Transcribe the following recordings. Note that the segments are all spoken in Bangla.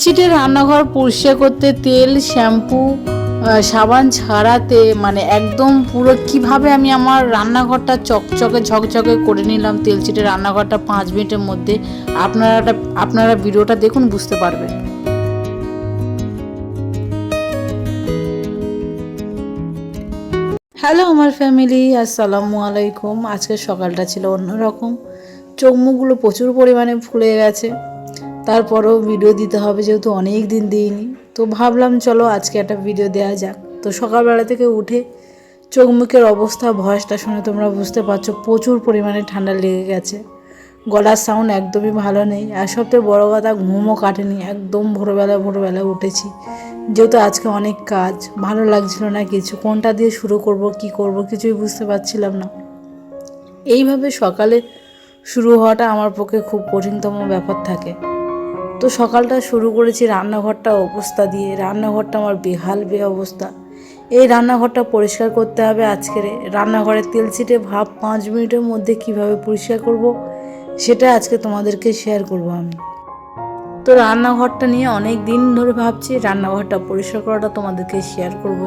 তেলচিটে রান্নাঘর পরিষ্কার করতে তেল, শ্যাম্পু, সাবান ছাড়াতে মানে একদম পুরো কিভাবে আমি আমার রান্নাঘরটা চকচকে ঝকঝকে করে নিলাম তেলচিটে রান্নাঘরটা 5 মিনিটের মধ্যে। আপনারা ভিডিওটা দেখুন, বুঝতে পারবেন। হ্যালো আমার ফ্যামিলি, আসসালামু আলাইকুম। আজকে সকালটা ছিল অন্যরকম, চোখ মুখগুলো প্রচুর পরিমাণে ফুলে গেছে। তারপরেও ভিডিও দিতে হবে যেহেতু অনেক দিন দিইনি, তো ভাবলাম চলো আজকে একটা ভিডিও দেওয়া যাক। তো সকালবেলা থেকে উঠে চোখ মুখের অবস্থা, ভয়েসটা শুনে তোমরা বুঝতে পারছো প্রচুর পরিমাণে ঠান্ডা লেগে গেছে, গলার সাউন্ড একদমই ভালো নেই। আর সবথেকে বড়ো কথা, ঘুমও কাটেনি, একদম ভোরবেলা উঠেছি যেহেতু আজকে অনেক কাজ, ভালো লাগছিল না কিছু, কোনটা দিয়ে শুরু করব কি করব কিছুই বুঝতে পারছিলাম না। এইভাবে সকালে শুরু হওয়াটা আমার পক্ষে খুব কঠিনতম ব্যাপার থাকে। তো সকালটা শুরু করেছি রান্নাঘরটা অবস্থা দিয়ে, রান্নাঘরটা আমার বেহাল অবস্থা। এই রান্নাঘরটা পরিষ্কার করতে হবে আজকের। রান্নাঘরের তেলচিটে ভাব 5 মিনিটের মধ্যে কিভাবে পরিষ্কার করব সেটা আজকে তোমাদেরকে শেয়ার করব আমি। তো রান্নাঘরটা নিয়ে অনেক দিন ধরে ভাবছি, রান্নাঘরটা পরিষ্কার করাটা তোমাদেরকে শেয়ার করব।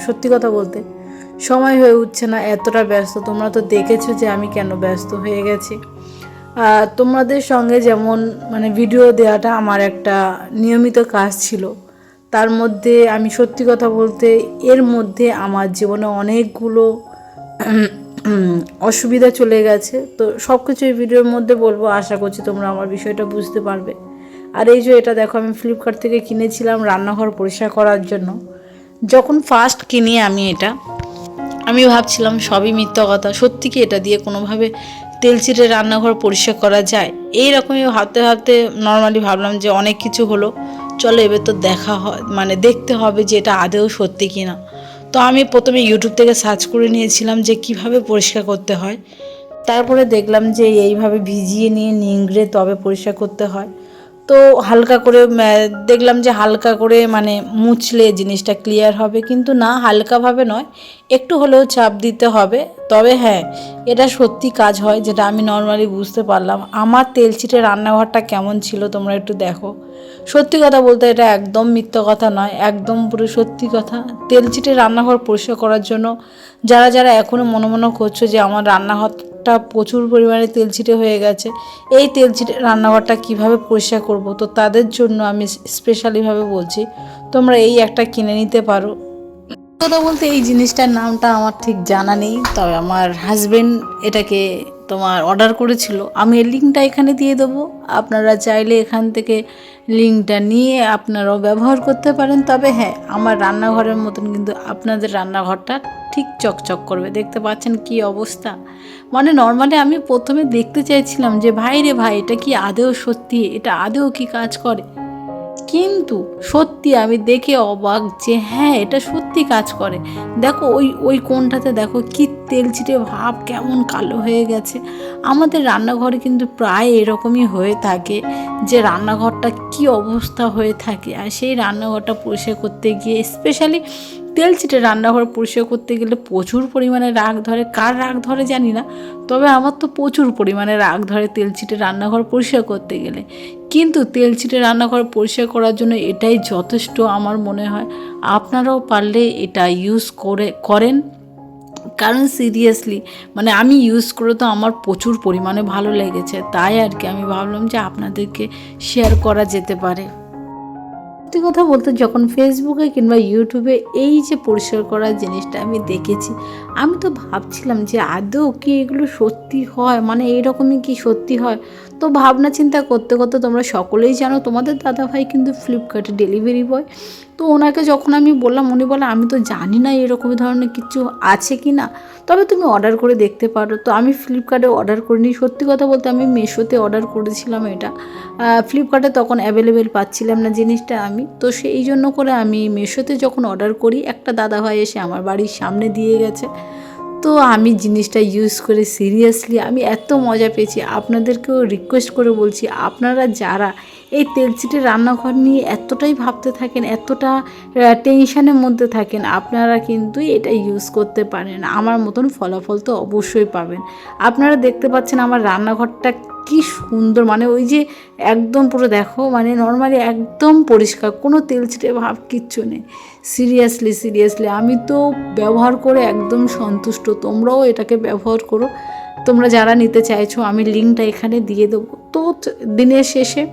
সত্যি কথা বলতে সময় হয়ে উঠছে না, এতটা ব্যস্ত। তোমরা তো দেখেছো যে আমি কেন ব্যস্ত হয়ে গেছি। তোমাদের সঙ্গে যেমন মানে ভিডিও দেওয়াটা আমার একটা নিয়মিত কাজ ছিল, তার মধ্যে আমি সত্যি কথা বলতে এর মধ্যে আমার জীবনে অনেকগুলো অসুবিধা চলে গেছে। তো সব কিছু এই ভিডিওর মধ্যে বলবো, আশা করছি তোমরা আমার বিষয়টা বুঝতে পারবে। আর এই যে এটা দেখো, আমি ফ্লিপকার্ট থেকে কিনেছিলাম রান্নাঘর পরিষ্কার করার জন্য। যখন ফার্স্ট কিনি আমি ভাবছিলাম সবই মিথ্যা কথা, সত্যি কি এটা দিয়ে কোনোভাবে তেলচিটে রান্নাঘর পরিষ্কার করা যায়? এই রকমই ভাবতে ভাবতে নর্মালি ভাবলাম যে অনেক কিছু হলো, চলো এবার তো দেখতে হবে যে এটা আদৌ সত্যি কি না। তো আমি প্রথমে ইউটিউব থেকে সার্চ করে নিয়েছিলাম যে কিভাবে পরিষ্কার করতে হয়। তারপরে দেখলাম যে এইভাবে ভিজিয়ে নিয়ে নিংড়ে তবে পরিষ্কার করতে হয়। তো হালকা করে দেখলাম যে হালকা করে মুছলে জিনিসটা ক্লিয়ার হবে, কিন্তু না, হালকাভাবে নয়, একটু হলেও চাপ দিতে হবে। তবে হ্যাঁ, এটা সত্যি কাজ হয়, যেটা আমি নর্মালি বুঝতে পারলাম। আমার তেলচিটে রান্নাঘরটা কেমন ছিল তোমরা একটু দেখো। সত্যি কথা বলতে এটা একদম মিথ্যা কথা নয়, একদম পুরো সত্যি কথা। তেলচিটে রান্নাঘর পরিষ্কার করার জন্য যারা এখনও মনে করছো যে আমার রান্নাঘরটা প্রচুর পরিমাণে তেলচিটে হয়ে গেছে, এই তেলচিটে রান্নাঘরটা কিভাবে পরিষ্কার করব, তো তাদের জন্য আমি স্পেশালিভাবে বলছি তোমরা এই একটা কিনে নিতে পারো। কথা বলতে এই জিনিসটার নামটা আমার ঠিক জানা নেই, তবে আমার হাজবেন্ড এটাকে অর্ডার করেছিল। আমি এর লিঙ্কটা এখানে দিয়ে দেবো, আপনারা চাইলে এখান থেকে লিঙ্কটা নিয়ে আপনারাও ব্যবহার করতে পারেন। তবে হ্যাঁ, আমার রান্নাঘরের মতন কিন্তু আপনাদের রান্নাঘরটা ঠিক চকচক করবে। দেখতে পাচ্ছেন কি অবস্থা, নর্মালি আমি প্রথমে দেখতে চাইছিলাম যে ভাই এটা কি আদৌ সত্যি, এটা আদৌ কি কাজ করে? কিন্তু সত্যি আমি দেখে অবাক যে হ্যাঁ, এটা সত্যি কাজ করে। দেখো ওই কোণটাতে দেখো কি তেলচিটে ভাব, কেমন কালো হয়ে গেছে। আমাদের রান্নাঘরে কিন্তু প্রায় এরকমই হয়ে থাকে যে রান্নাঘরটা কি অবস্থা হয়ে থাকে। আর সেই রান্নাঘরটা পরিষ্কার করতে গিয়ে, স্পেশালি তেলচিটে রান্নাঘর পরিষ্কার করতে গেলে প্রচুর পরিমাণে রাগ ধরে। কার রাগ ধরে জানি না, তবে আমার তো প্রচুর পরিমাণে রাগ ধরে তেলচিটে রান্নাঘর পরিষ্কার করতে গেলে। কিন্তু তেলচিটে রান্নাঘর পরিষ্কার করার জন্য এটাই যথেষ্ট আমার মনে হয়। আপনারাও পারলে এটা ইউজ করেন, কারণ সিরিয়াসলি আমি ইউজ করে তো আমার প্রচুর পরিমাণে ভালো লেগেছে, তাই আর কি আমি ভাবলাম যে আপনাদেরকে শেয়ার করা যেতে পারে। সত্যি কথা বলতে যখন ফেসবুকে কিংবা ইউটিউবে এই যে পরিষ্কার করার জিনিসটা আমি দেখেছি, আমি তো ভাবছিলাম যে আদৌ কি এগুলো সত্যি হয়, এইরকমই কি সত্যি হয়? তো ভাবনা চিন্তা করতে করতে, তোমরা সকলেই জানো তোমাদের দাদাভাই কিন্তু ফ্লিপকার্টে ডেলিভারি বয়। তো ওনাকে যখন আমি বললাম, উনি বলে আমি তো জানি না এরকম ধরনের কিছু আছে কি না, তবে তুমি অর্ডার করে দেখতে পারো। তো আমি ফ্লিপকার্টে অর্ডার করিনি, সত্যি কথা বলতে আমি মিশোতে অর্ডার করেছিলাম এটা। ফ্লিপকার্টে তখন অ্যাভেলেবেল পাচ্ছিলাম না জিনিসটা আমি, তো সেই জন্য করে আমি মিশোতে যখন অর্ডার করি, একটা দাদাভাই এসে আমার বাড়ির সামনে দিয়ে গেছে। তো আমি জিনিসটা ইউজ করে সিরিয়াসলি আমি এত মজা পেয়েছি। আপনাদেরকেও রিকোয়েস্ট করে বলছি, আপনারা যারা এই তেলচিটে রান্নাঘর নিয়ে এতটাই ভাবতে থাকেন, এতটা টেনশনের মধ্যে থাকেন, আপনারা কিন্তু এটা ইউজ করতে পারেন। আমার মতন ফলাফল তো অবশ্যই পাবেন। আপনারা দেখতে পাচ্ছেন আমার রান্নাঘরটা কি সুন্দর, মানে ওই যে একদম পুরো দেখো, মানে নর্মালি একদম পরিষ্কার, কোনো তেলচিটে ভাব কিচ্ছু নেই। সিরিয়াসলি আমি তো ব্যবহার করে একদম সন্তুষ্ট। তোমরাও এটাকে ব্যবহার করো, তোমরা যারা নিতে চাইছো। আমি লিঙ্কটা এখানে দিয়ে দেবো। তো দিনের শেষে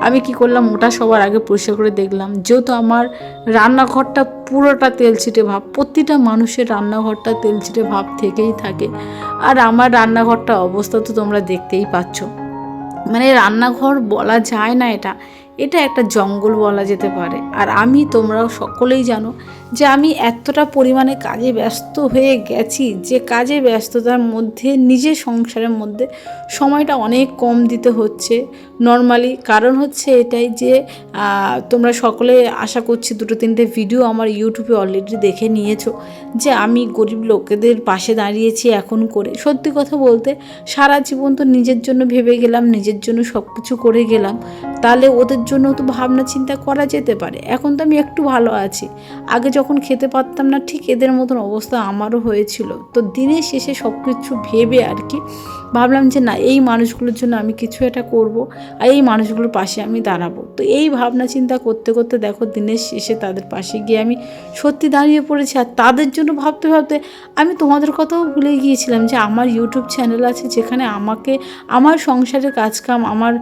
আমি কি করলাম, ওটা সবার আগে পরিষ্কার করে দেখলাম। যেহেতু আমার রান্নাঘরটা পুরোটা তেলচিটে ভাব, প্রতিটা মানুষের রান্নাঘরটা তেলচিটে ভাব থেকেই থাকে। আর আমার রান্নাঘরটা অবস্থা তো তোমরা দেখতেই পাচ্ছ। মানে রান্নাঘর বলা যায় না, এটা একটা জঙ্গল বলা যেতে পারে। আর আমি, তোমরাও সকলেই জানো যে আমি এতটা পরিমাণে কাজে ব্যস্ত হয়ে গেছি, যে কাজে ব্যস্ততার মধ্যে নিজের সংসারের মধ্যে সময়টা অনেক কম দিতে হচ্ছে নর্মালি। কারণ হচ্ছে এটাই যে তোমরা সকলে আশা করছি 2-3টে ভিডিও আমার ইউটিউবে অলরেডি দেখে নিয়েছো যে আমি গরিব লোকেদের পাশে দাঁড়িয়েছি এখন করে। সত্যি কথা বলতে সারা জীবন তো নিজের জন্য ভেবে গেলাম, নিজের জন্য সব কিছু করে গেলাম, তাহলে ওদের জন্য তো ভাবনা চিন্তা করা যেতে পারে। এখন তো আমি একটু ভালো আছি, আগে যখন খেতে পারতাম না ঠিক এদের মতন অবস্থা আমারও হয়েছিল। তো দিনের শেষে সব কিছু ভেবে আর কি ভাবলাম যে না, এই মানুষগুলোর জন্য আমি কিছু একটা করব, আর এই মানুষগুলোর পাশে আমি দাঁড়াবো। তো এই ভাবনা চিন্তা করতে করতে দেখো দিনের শেষে তাদের পাশে গিয়ে আমি সত্যি দাঁড়িয়ে পড়েছি। আর তাদের জন্য ভাবতে ভাবতে আমি তোমাদের কথাও ভুলে গিয়েছিলাম যে আমার ইউটিউব চ্যানেল আছে, যেখানে আমাকে আমার সংসারের কাজকাম, আমার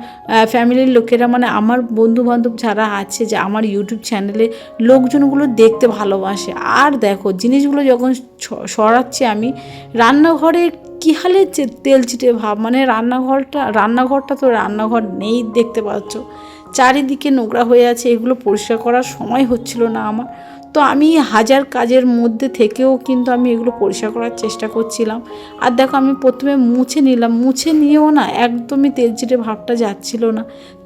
ফ্যামিলির লোকেরা, মানে আমার বন্ধুবান্ধব যারা আছে, যে আমার ইউটিউব চ্যানেলে লোকজনগুলো দেখতে ভালোবাসে। আর দেখো জিনিসগুলো যখন সরাচ্ছি আমি, রান্নাঘরে কী হালে তেলচিটে ভাব, মানে রান্নাঘরটা তো রান্নাঘর নেই, দেখতে পাচ্ছ চারিদিকে নোংরা হয়ে আছে। এগুলো পরিষ্কার করার সময় হচ্ছিল না আমার। তো আমি হাজার কাজের মধ্যে থেকেও কিন্তু আমি এগুলো পরিষ্কার করার চেষ্টা করছিলাম। আর দেখো আমি প্রথমে মুছে নিলাম, মুছে নিয়েও না একদমই তেলচিটে ভাবটা যাচ্ছিল না।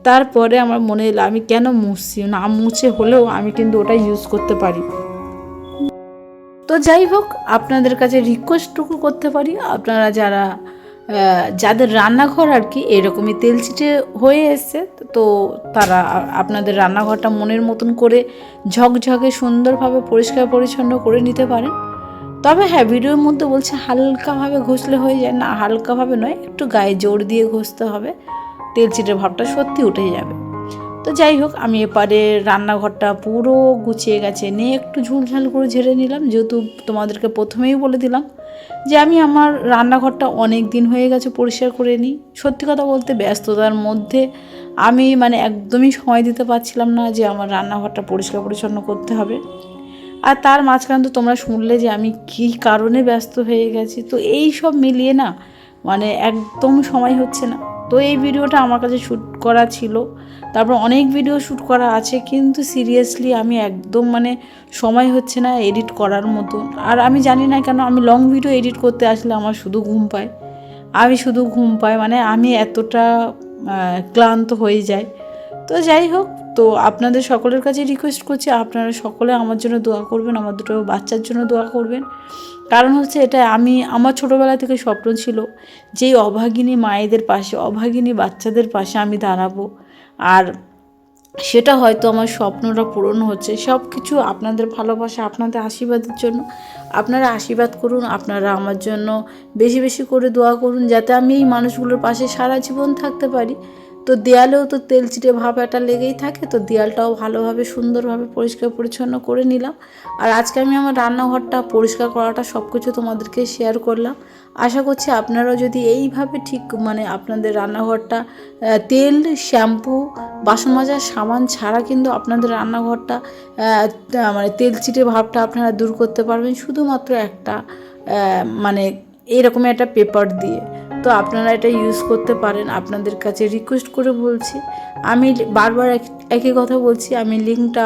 তারপরে আমার মনে এলো আমি কেন মুছছি না, মুছে হলেও আমি কিন্তু ওটা ইউজ করতে পারি। তো যাই হোক, আপনাদের কাছে রিকোয়েস্টটুকু করতে পারি, আপনারা যাদের রান্নাঘর আর কি এরকমই তেলচিটে হয়ে এসছে, তো তারা আপনাদের রান্নাঘরটা মনের মতন করে ঝকঝকে সুন্দরভাবে পরিষ্কার পরিচ্ছন্ন করে নিতে পারেন। তবে হ্যাঁ, ভিডিওর মধ্যে বলছে হালকাভাবে ঘষলে হয়ে যায় না, হালকাভাবে নয়, একটু গায়ে জোর দিয়ে ঘষতে হবে, তেলচিটের ভাবটা সত্যি উঠে যাবে। তো যাই হোক, আমি এপারে রান্নাঘরটা পুরো গুছিয়ে গেছে নিয়ে একটু ঝুলঝাল করে ঝেড়ে নিলাম। যেহেতু তোমাদেরকে প্রথমেই বলে দিলাম যে আমি আমার রান্নাঘরটা অনেক দিন হয়ে গেছে পরিষ্কার করে নিই। সত্যি কথা বলতে ব্যস্ততার মধ্যে আমি মানে একদমই সময় দিতে পারছিলাম না যে আমার রান্নাঘরটা পরিষ্কার পরিচ্ছন্ন করতে হবে। আর তার মাঝখানে তো তোমরা শুনলে যে আমি কী কারণে ব্যস্ত হয়ে গেছি। তো এই সব মিলিয়ে না মানে একদম সময় হচ্ছে না। তো এই ভিডিওটা আমার কাছে শ্যুট করা ছিল, তারপর অনেক ভিডিও শ্যুট করা আছে, কিন্তু সিরিয়াসলি আমি একদম মানে সময় হচ্ছে না এডিট করার মতন। আর আমি জানি না কেন আমি লং ভিডিও এডিট করতে আসলে আমার শুধু ঘুম পায়, মানে আমি এতটা ক্লান্ত হয়ে যাই। তো যাই হোক, তো আপনাদের সকলের কাছে রিকোয়েস্ট করছি আপনারা সকলে আমার জন্য দোয়া করবেন, আমার দুটো বাচ্চার জন্য দোয়া করবেন। কারণ হচ্ছে এটা আমার ছোটোবেলা থেকে স্বপ্ন ছিল যেই অভাগিনী মায়েদের পাশে, অভাগিনী বাচ্চাদের পাশে আমি দাঁড়াবো। আর সেটা হয়তো আমার স্বপ্নটা পূরণ হচ্ছে। সব কিছু আপনাদের ভালোবাসা, আপনাদের আশীর্বাদের জন্য। আপনারা আশীর্বাদ করুন, আপনারা আমার জন্য বেশি বেশি করে দোয়া করুন, যাতে আমি এই মানুষগুলোর পাশে সারা জীবন থাকতে পারি। তো দেয়ালেও তো তেলচিটে ভাব একটা লেগেই থাকে, তো দেয়ালটাও ভালোভাবে সুন্দরভাবে পরিষ্কার পরিচ্ছন্ন করে নিলাম। আর আজকে আমি আমার রান্নাঘরটা পরিষ্কার করাটা সব কিছু তোমাদেরকে শেয়ার করলাম। আশা করছি আপনারাও যদি এইভাবে ঠিক মানে আপনাদের রান্নাঘরটা তেল, শ্যাম্পু, বাসন মাজার সাবান ছাড়া কিন্তু আপনাদের রান্নাঘরটা মানে তেলচিটে ভাবটা আপনারা দূর করতে পারবেন শুধুমাত্র একটা মানে এরকম একটা পেপার দিয়ে। তো আপনারা এটা ইউজ করতে পারেন। আপনাদের কাছে রিকোয়েস্ট করে বলছি, আমি বারবার একই কথা বলছি, আমি লিঙ্কটা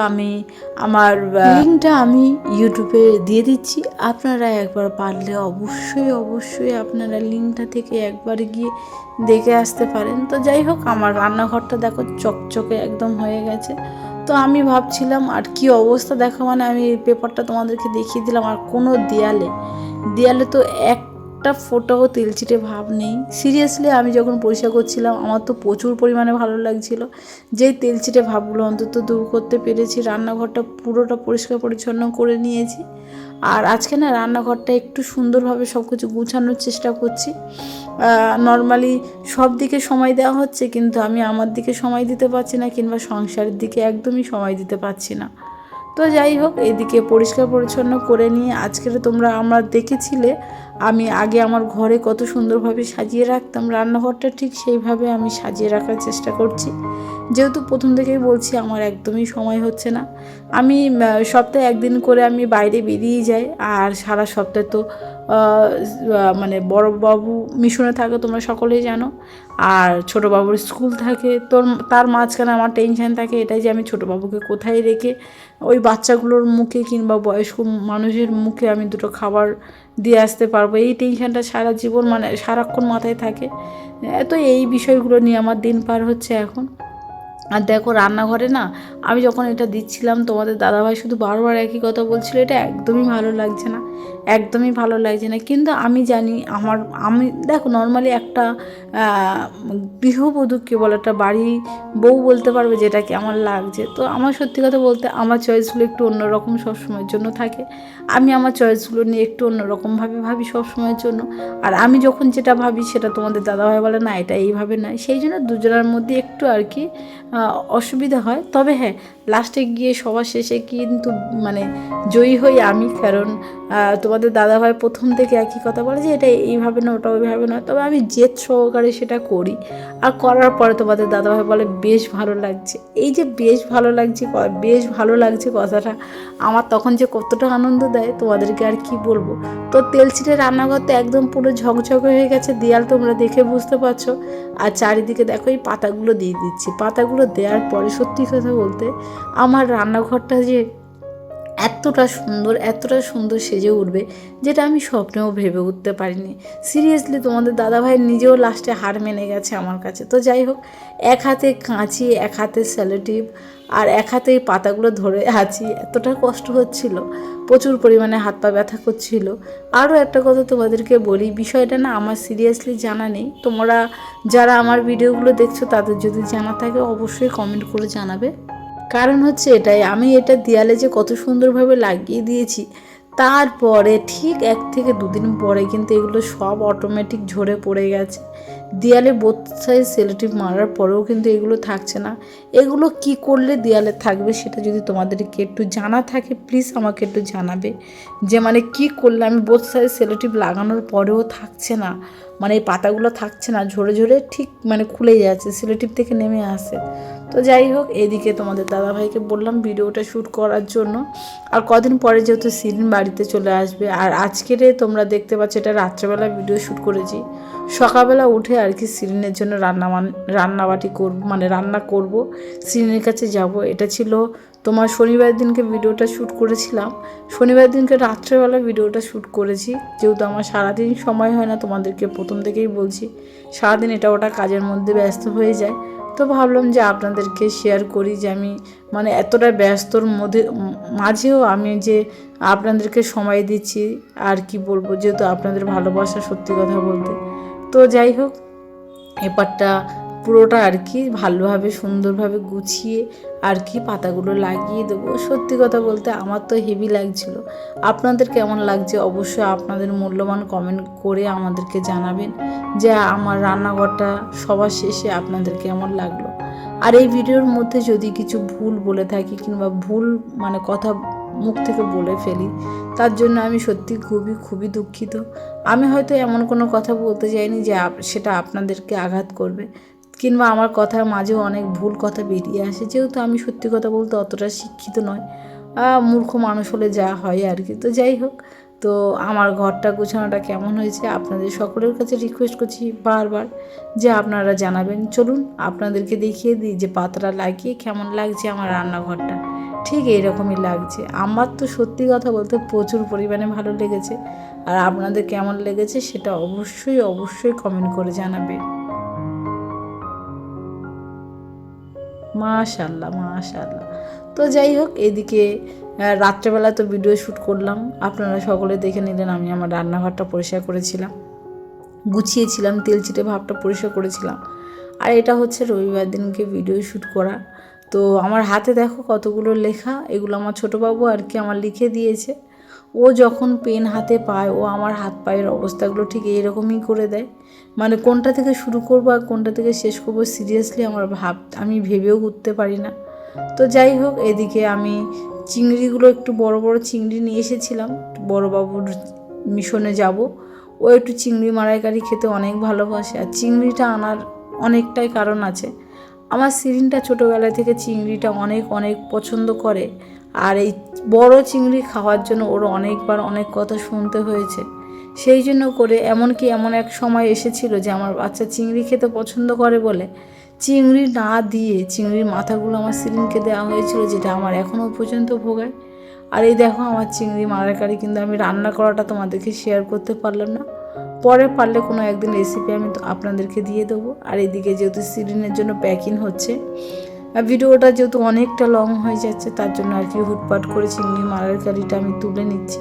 আমি ইউটিউবে দিয়ে দিচ্ছি। আপনারা একবার পারলে অবশ্যই আপনারা লিঙ্কটা থেকে একবার গিয়ে দেখে আসতে পারেন। তো যাই হোক, আমার রান্নাঘরটা দেখো চকচকে একদম হয়ে গেছে। তো আমি ভাবছিলাম আর কি অবস্থা দেখো, মানে আমি পেপারটা তোমাদেরকে দেখিয়ে দিলাম, আর কোনো দেয়ালে তো একটা ফোঁটাও তেলচিটে ভাব নেই। সিরিয়াসলি আমি যখন পরিষ্কার করছিলাম আমার তো প্রচুর পরিমাণে ভালো লাগছিল, যেই তেলচিটে ভাবগুলো অন্তত দূর করতে পেরেছি। রান্নাঘরটা পুরোটা পরিষ্কার পরিচ্ছন্ন করে নিয়েছি। আর আজকে না রান্নাঘরটা একটু সুন্দরভাবে সব কিছু গুছানোর চেষ্টা করছি। নর্মালি সব দিকে সময় দেওয়া হচ্ছে, কিন্তু আমি আমার দিকে সময় দিতে পারছি না, কিংবা সংসারের দিকে একদমই সময় দিতে পারছি না। তো যাই হোক, এদিকে পরিষ্কার পরিচ্ছন্ন করে নিয়ে আজকের আমরা দেখেছিলে আমি আগে আমার ঘরে কত সুন্দরভাবে সাজিয়ে রাখতাম, রান্নাঘরটা ঠিক সেইভাবে আমি সাজিয়ে রাখার চেষ্টা করছি। যেহেতু প্রথম থেকেই বলছি আমার একদমই সময় হচ্ছে না। আমি সপ্তাহে একদিন করে আমি বাইরে বেরিয়ে যাই, আর সারা সপ্তাহে তো মানে বড় বাবু মিশনে থাকে, তোমরা সকলেই জানো, আর ছোটো বাবুর স্কুল থাকে। তার মাঝখানে আমার টেনশান থাকে এটাই যে আমি ছোটো বাবুকে কোথায় রেখে ওই বাচ্চাগুলোর মুখে কিংবা বয়স্ক মানুষের মুখে আমি দুটো খাবার দিয়ে আসতে পারবো, এই টেনশানটা সারা জীবন মানে সারাক্ষণ মাথায় থাকে। তো এই বিষয়গুলো নিয়ে আমার দিন পার হচ্ছে এখন। আর দেখো রান্নাঘরে না আমি যখন এটা দিচ্ছিলাম তোমাদের দাদাভাই শুধু বারবার একই কথা বলছিল, এটা একদমই ভালো লাগছে না, একদমই ভালো লাগছে না। কিন্তু আমি জানি আমি দেখো নর্মালি একটা গৃহবধূ কি বলে, একটা বাড়ি বউ বলতে পারবে যেটাকে আমার লাগছে। তো আমার সত্যি কথা বলতে আমার চয়েসগুলো একটু অন্যরকম সবসময়ের জন্য থাকে। আমি আমার চয়েসগুলো নিয়ে একটু অন্যরকমভাবে ভাবি সবসময়ের জন্য। আর আমি যখন যেটা ভাবি সেটা তোমাদের দাদাভাই বলে না এটা এইভাবে নয়, সেই জন্য দুজনের মধ্যে একটু আর কি অসুবিধা হয়। তবে হ্যাঁ, লাস্টে গিয়ে সবার শেষে কিন্তু মানে জয়ী হই আমি, কারণ তোমাদের দাদাভাই প্রথম থেকে একই কথা বলে যে এটা এইভাবে না ওটা ওইভাবে নয়। তবে আমি জেদ সহকারে সেটা করি, আর করার পরে তোমাদের দাদাভাই বলে বেশ ভালো লাগছে। এই যে বেশ ভালো লাগছে কথাটা আমার তখন যে কতটা আনন্দ দেয় তোমাদেরকে আর কি বলবো। তো তেলচিটে রান্নাঘর তো একদম পুরো ঝকঝকে হয়ে গেছে, দেয়াল তোমরা দেখে বুঝতে পারছো। আর চারিদিকে দেখো এই পাতাগুলো দিয়ে দিচ্ছি, পাতাগুলো দেওয়ার পরে সত্যি কথা বলতে আমার রান্নাঘরটা যে এতটা সুন্দর সেজে উঠবে যেটা আমি স্বপ্নেও ভেবে উঠতে পারিনি। সিরিয়াসলি তোমাদের দাদাভাই নিজেও লাস্টে হার মেনে গেছে আমার কাছে। তো যাই হোক, এক হাতে কাঁচি, এক হাতে সেলোটিপ, আর এক হাতে এই পাতাগুলো ধরে আছি, এতটা কষ্ট হচ্ছিল, প্রচুর পরিমাণে হাত পা ব্যথা করছিল। আরও একটা কথা তোমাদেরকে বলি, বিষয়টা না আমার সিরিয়াসলি জানা নেই, তোমরা যারা আমার ভিডিওগুলো দেখছো তাদের যদি জানা থাকে অবশ্যই কমেন্ট করে জানাবে। কারণ হচ্ছে এটাই, আমি এটা দেয়ালে যে কত সুন্দরভাবে লাগিয়ে দিয়েছি, তারপরে ঠিক 1 থেকে 2 দিন পরে কিন্তু এগুলো সব অটোমেটিক ঝরে পড়ে গেছে। দেয়ালে বোথ সাইড সেলোটেপ মারার পরেও কিন্তু এগুলো থাকছে না। এগুলো কি করলে দেয়ালে থাকবে সেটা যদি তোমাদেরকে একটু জানা থাকে প্লিজ আমাকে একটু জানাবে, যে মানে কি করলে আমি বোথ সাইড সেলোটেপ লাগানোর পরেও থাকছে না, মানে এই পাতাগুলো থাকছে না, ঝরে ঝরে ঠিক মানে খুলে যাচ্ছে, সেলোটেপ থেকে নেমে আসে। তো যাই হোক, এদিকে তোমাদের দাদাভাইকে বললাম ভিডিওটা শ্যুট করার জন্য। আর কদিন পরে যেহেতু সিরিন বাড়িতে চলে আসবে, আর আজকের তোমরা দেখতে পাচ্ছ এটা রাত্রেবেলা ভিডিও শ্যুট করেছি, সকালবেলা উঠে আর কি সিরিনের জন্য রান্না করব, সিরিনের কাছে যাব। এটা ছিল তোমার শনিবার দিনকে ভিডিওটা শ্যুট করেছিলাম, শনিবার দিনকে রাত্রেবেলা ভিডিওটা শ্যুট করেছি। যেহেতু আমার সারাদিন সময় হয় না, তোমাদেরকে প্রথম থেকেই বলছি, সারাদিন এটা ওটা কাজের মধ্যে ব্যস্ত হয়ে যায়। তো ভাবলাম যে আপনাদেরকে শেয়ার করি যে আমি মানে এতটা ব্যস্তর মাঝেও আমি যে আপনাদেরকে সময় দিচ্ছি, আর কি বলবো, যেহেতু আপনাদের ভালোবাসা সত্যি কথা বলতে। তো যাই হোক, এপারটা পুরোটা আর কি ভালোভাবে সুন্দরভাবে গুছিয়ে আর কি পাতাগুলো লাগিয়ে দেবো। সত্যি কথা বলতে আমার তো হেভি লাগছিল, আপনাদের কেমন লাগছে অবশ্যই আপনাদের মূল্যবান কমেন্ট করে আমাদেরকে জানাবেন যে আমার রান্নাঘরটা সবার শেষে আপনাদের কেমন লাগলো। আর এই ভিডিওর মধ্যে যদি কিছু ভুল বলে থাকি কিংবা ভুল মানে কথা মুখ থেকে বলে ফেলি, তার জন্য আমি সত্যি খুবই দুঃখিত। আমি হয়তো এমন কোনো কথা বলতে চাইনি যে সেটা আপনাদেরকে আঘাত করবে, কিংবা আমার কথার মাঝেও অনেক ভুল কথা বেরিয়ে আসে, যেহেতু আমি সত্যি কথা বলতে অতটা শিক্ষিত নয়, মূর্খ মানুষ হলে যা হয় আর কি। তো যাই হোক, তো আমার ঘরটা গোছানোটা কেমন হয়েছে আপনাদের সকলের কাছে রিকোয়েস্ট করছি বারবার যে আপনারা জানাবেন। চলুন আপনাদেরকে দেখিয়ে দিই যে পাতাটা লাগিয়ে কেমন লাগছে আমার রান্নাঘরটা। ঠিক এইরকমই লাগছে, আমার তো সত্যি কথা বলতে প্রচুর পরিমাণে ভালো লেগেছে। আর আপনাদের কেমন লেগেছে সেটা অবশ্যই কমেন্ট করে জানাবে। মাশাআল্লাহ। তো যাই হোক, এদিকে রাত্রেবেলা তো ভিডিও শ্যুট করলাম, আপনারা সকলে দেখে নিলেন আমি আমার রান্নাঘরটা পরিষ্কার করেছিলাম। গুছিয়েছিলাম, তেল চিটে ভাবটা পরিষ্কার করেছিলাম। আর এটা হচ্ছে রবিবার দিনকে ভিডিও শ্যুট করা। তো আমার হাতে দেখো কতগুলো লেখা, এগুলো আমার ছোটোবাবু আর কি আমার লিখে দিয়েছে। ও যখন পেন হাতে পায় ও আমার হাত পায়ের অবস্থাগুলো ঠিক এইরকমই করে দেয়, মানে কোনটা থেকে শুরু করবো আর কোনটা থেকে শেষ করবো সিরিয়াসলি আমি ভেবেও উঠতে পারি না। তো যাই হোক, এদিকে আমি চিংড়িগুলো একটু বড় বড় চিংড়ি নিয়ে এসেছিলাম, বড়োবাবুর মিশনে যাব। ও একটু চিংড়ি মালাইকারি খেতে অনেক ভালোবাসে, আর চিংড়িটা আনার অনেকটাই কারণ আছে। আমার সিরিনটা ছোটোবেলা থেকে চিংড়িটা অনেক অনেক পছন্দ করে, আর এই বড় চিংড়ি খাওয়ার জন্য ওর অনেকবার অনেক কথা শুনতে হয়েছে। সেই জন্য করে এমনকি এমন এক সময় এসেছিল যে আমার বাচ্চা চিংড়ি খেতে পছন্দ করে বলে চিংড়ি না দিয়ে চিংড়ির মাথাগুলো আমার সিরিনকে দেওয়া হয়েছিল, যেটা আমার এখনও পর্যন্ত ভোগায়। আর এই দেখো আমার চিংড়ি মালাইকারি, কিন্তু আমি রান্না করাটা তোমাদেরকে শেয়ার করতে পারলাম না, পরে পারলে কোনো একদিন রেসিপি আমি আপনাদেরকে দিয়ে দেবো। আর এদিকে যেহেতু সিরিনের জন্য প্যাকিং হচ্ছে, ভিডিওটা যেহেতু অনেকটা লং হয়ে যাচ্ছে, তার জন্য আর কি হুটপাট করে চিংড়ি মালাইকারিটা আমি তুলে নিচ্ছি।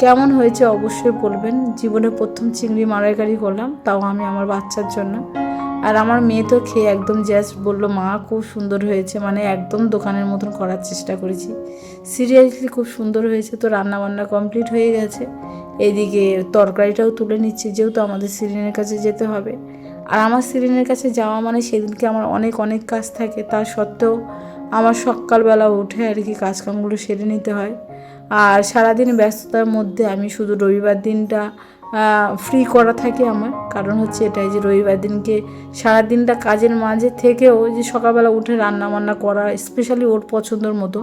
কেমন হয়েছে অবশ্যই বলবেন। জীবনে প্রথম চিংড়ি মালাইকারি করলাম, তাও আমি আমার বাচ্চার জন্য। আর আমার মেয়ে তো খেয়ে একদম জাস্ট বললো, মা খুব সুন্দর হয়েছে, মানে একদম দোকানের মতন করার চেষ্টা করেছি, সিরিয়াসলি খুব সুন্দর হয়েছে। তো রান্নাবান্না কমপ্লিট হয়ে গেছে, এইদিকে তরকারিটাও তুলে নিচ্ছি, যেহেতু আমাদের সিরিনের কাছে যেতে হবে। আর আমার সিরিনের কাছে যাওয়া মানে সেদিনকে আমার অনেক অনেক কাজ থাকে, তা সত্ত্বেও আমার সকালবেলা উঠে আর কি কাজকামগুলো সেরে নিতে হয়। আর সারাদিন ব্যস্ততার মধ্যে আমি শুধু রবিবার দিনটা ফ্রি করা থাকে আমার, কারণ হচ্ছে এটাই যে রবিবার দিনকে সারাদিনটা কাজের মাঝে থেকেও যে সকালবেলা উঠে রান্না বান্না করা, স্পেশালি ওর পছন্দের মতো।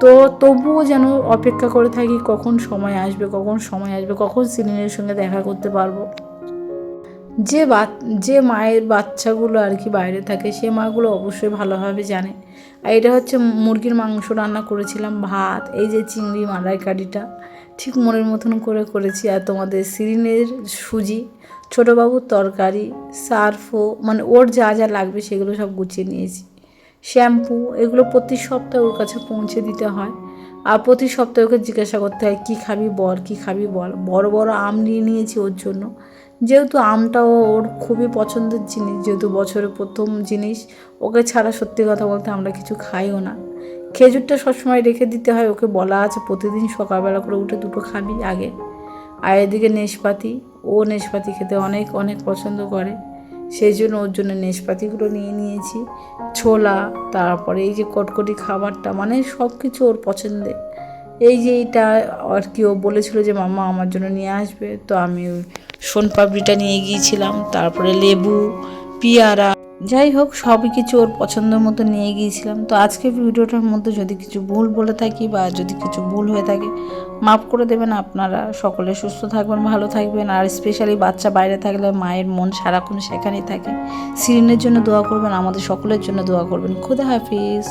তো তবুও যেন অপেক্ষা করে থাকি কখন সময় আসবে, কখন সময় আসবে, কখন সিরিনের সঙ্গে দেখা করতে পারবো। যে মায়ের বাচ্চাগুলো আর কি বাইরে থাকে, সে মাগুলো অবশ্যই ভালোভাবে জানে। আর এটা হচ্ছে মুরগির মাংস রান্না করেছিলাম, ভাত, এই যে চিংড়ি মালাইকারিটা ঠিক মনের মতন করে করেছি। আর তোমাদের সিরিনের সুজি, ছোটোবাবুর তরকারি, সার্ফও, মানে ওর যা যা লাগবে সেগুলো সব গুছিয়ে নিয়েছি। শ্যাম্পু, এগুলো প্রতি সপ্তাহে ওর কাছে পৌঁছে দিতে হয়। আর প্রতি সপ্তাহে ওকে জিজ্ঞাসা করতে হয় কী খাবি বল, কী খাবি বল। বড় বড় আম নিয়ে নিয়েছি ওর জন্য, যেহেতু আমটাও ওর খুবই পছন্দের জিনিস, যেহেতু বছরের প্রথম জিনিস, ওকে ছাড়া সত্যি কথা বলতে আমরা কিছু খাইও না। খেজুরটা সবসময় রেখে দিতে হয়, ওকে বলা আছে প্রতিদিন সকালবেলা করে উঠে দুটো খাবি আগে। আর এদিকে নেশপাতি, ও নেশপাতি খেতে অনেক অনেক পছন্দ করে, সেই জন্য ওর জন্য নেশপাতিগুলো নিয়ে নিয়েছি। ছোলা, তারপরে এই যে কটকটি খাবারটা, মানে সব কিছু ওর পছন্দের। এই যে এইটা আর কি ও বলেছিল যে মাম্মা আমার জন্য নিয়ে আসবে, তো আমি সোনপাপড়িটা নিয়ে গিয়েছিলাম, তারপরে লেবু, পেয়ারা, যাই হোক সবই কিছু ওর পছন্দ মতো নিয়ে গিয়েছিলাম। তো আজকে ভিডিওটার মধ্যে যদি কিছু ভুল বলে থাকি বা যদি কিছু ভুল হয়ে থাকে মাফ করে দেবেন আপনারা। সকলে সুস্থ থাকবেন, ভালো থাকবেন। আর স্পেশালি বাচ্চা বাইরে থাকলে মায়ের মন সারাক্ষণ সেখানেই থাকে। সিরিনের জন্য দোয়া করবেন, আমাদের সকলের জন্য দোয়া করবেন। খুদা হাফিজ।